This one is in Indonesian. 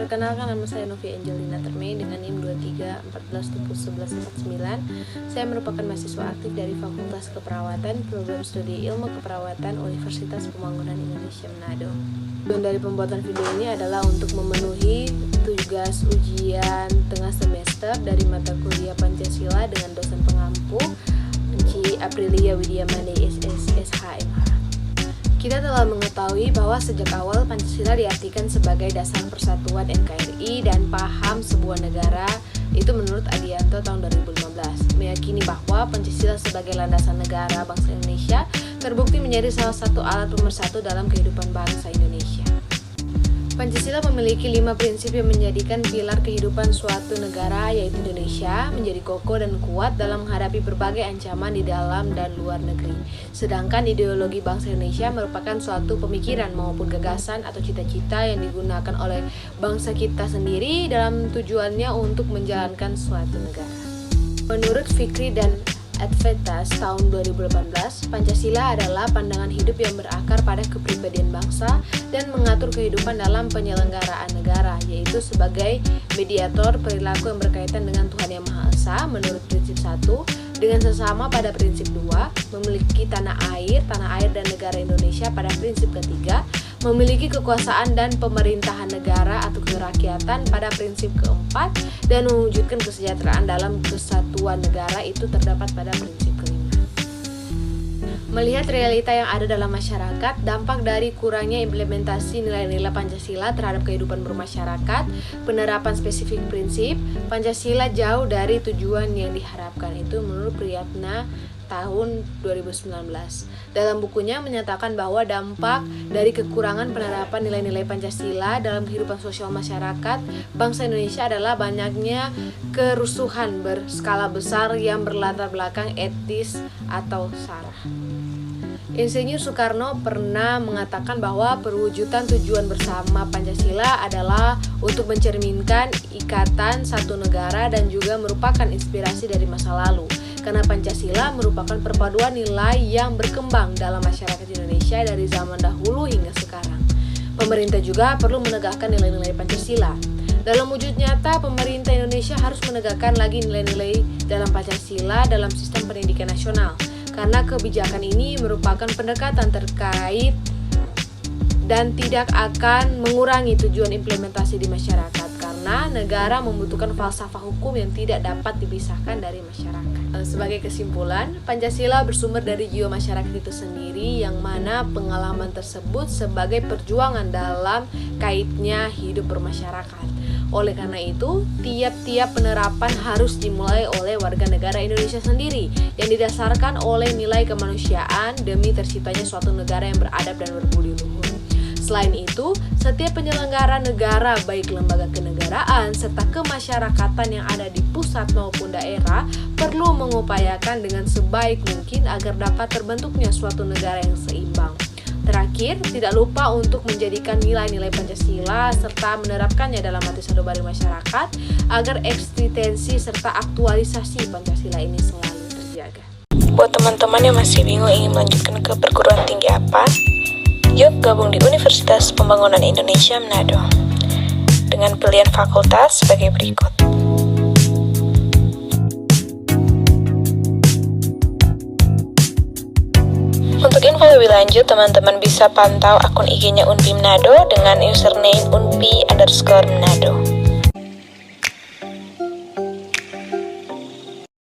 Perkenalkan, nama saya Novi Angelina Termei dengan NIM 2314701149. Saya merupakan mahasiswa aktif dari Fakultas Keperawatan, Program Studi Ilmu Keperawatan Universitas Pembangunan Indonesia Manado. Tujuan dari pembuatan video ini adalah untuk memenuhi tugas ujian tengah semester dari mata kuliah Pancasila dengan dosen pengampu Enci Aprilia Widiamani SHMH. Kita telah mengetahui bahwa sejak awal Pancasila diartikan sebagai dasar persatuan NKRI dan paham sebuah negara itu menurut Adianto tahun 2015 meyakini bahwa Pancasila sebagai landasan negara bangsa Indonesia terbukti menjadi salah satu alat pemersatu dalam kehidupan bangsa Indonesia. Pancasila memiliki 5 prinsip yang menjadikan pilar kehidupan suatu negara, yaitu Indonesia menjadi kokoh dan kuat dalam menghadapi berbagai ancaman di dalam dan luar negeri. Sedangkan ideologi bangsa Indonesia merupakan suatu pemikiran maupun gagasan atau cita-cita yang digunakan oleh bangsa kita sendiri dalam tujuannya untuk menjalankan suatu negara. Menurut Fikri dan Advetas tahun 2018, Pancasila adalah pandangan hidup yang berakar pada kepribadian bangsa dan mengatur kehidupan dalam penyelenggaraan negara, yaitu sebagai mediator perilaku yang berkaitan dengan Tuhan Yang Maha Esa menurut prinsip 1, dengan sesama pada prinsip 2, memiliki tanah air dan negara Indonesia pada prinsip ketiga, memiliki kekuasaan dan pemerintahan negara atau kerakyatan pada prinsip keempat, dan mewujudkan kesejahteraan dalam kesatuan negara itu terdapat pada prinsip kelima. Melihat realita yang ada dalam masyarakat, dampak dari kurangnya implementasi nilai-nilai Pancasila terhadap kehidupan bermasyarakat, penerapan spesifik prinsip, Pancasila jauh dari tujuan yang diharapkan itu menurut Priyatna tahun 2019. Dalam bukunya menyatakan bahwa dampak dari kekurangan penerapan nilai-nilai Pancasila dalam kehidupan sosial masyarakat bangsa Indonesia adalah banyaknya kerusuhan berskala besar yang berlatar belakang etis atau sara. Insinyur Soekarno pernah mengatakan bahwa perwujudan tujuan bersama Pancasila adalah untuk mencerminkan ikatan satu negara dan juga merupakan inspirasi dari masa lalu. Karena Pancasila merupakan perpaduan nilai yang berkembang dalam masyarakat Indonesia dari zaman dahulu hingga sekarang. Pemerintah juga perlu menegakkan nilai-nilai Pancasila. Dalam wujud nyata, pemerintah Indonesia harus menegakkan lagi nilai-nilai dalam Pancasila dalam sistem pendidikan nasional. Karena kebijakan ini merupakan pendekatan terkait dan tidak akan mengurangi tujuan implementasi di masyarakat, karena negara membutuhkan falsafah hukum yang tidak dapat dipisahkan dari masyarakat. Sebagai kesimpulan, Pancasila bersumber dari jiwa masyarakat itu sendiri, yang mana pengalaman tersebut sebagai perjuangan dalam kaitnya hidup bermasyarakat. Oleh karena itu, tiap-tiap penerapan harus dimulai oleh warga negara Indonesia sendiri, yang didasarkan oleh nilai kemanusiaan demi terciptanya suatu negara yang beradab dan berbudi luhur. Selain itu, setiap penyelenggara negara, baik lembaga kenegaraan serta kemasyarakatan yang ada di pusat maupun daerah, perlu mengupayakan dengan sebaik mungkin agar dapat terbentuknya suatu negara yang seimbang. Terakhir, tidak lupa untuk menjadikan nilai-nilai Pancasila serta menerapkannya dalam hati sanubari masyarakat agar eksistensi serta aktualisasi Pancasila ini selalu terjaga. Buat teman-teman yang masih bingung ingin melanjutkan ke perguruan tinggi apa, yuk gabung di Universitas Pembangunan Indonesia Manado dengan pilihan fakultas sebagai berikut. Untuk info lebih lanjut, teman-teman bisa pantau akun IG-nya Unpi Manado dengan username unpi_Manado.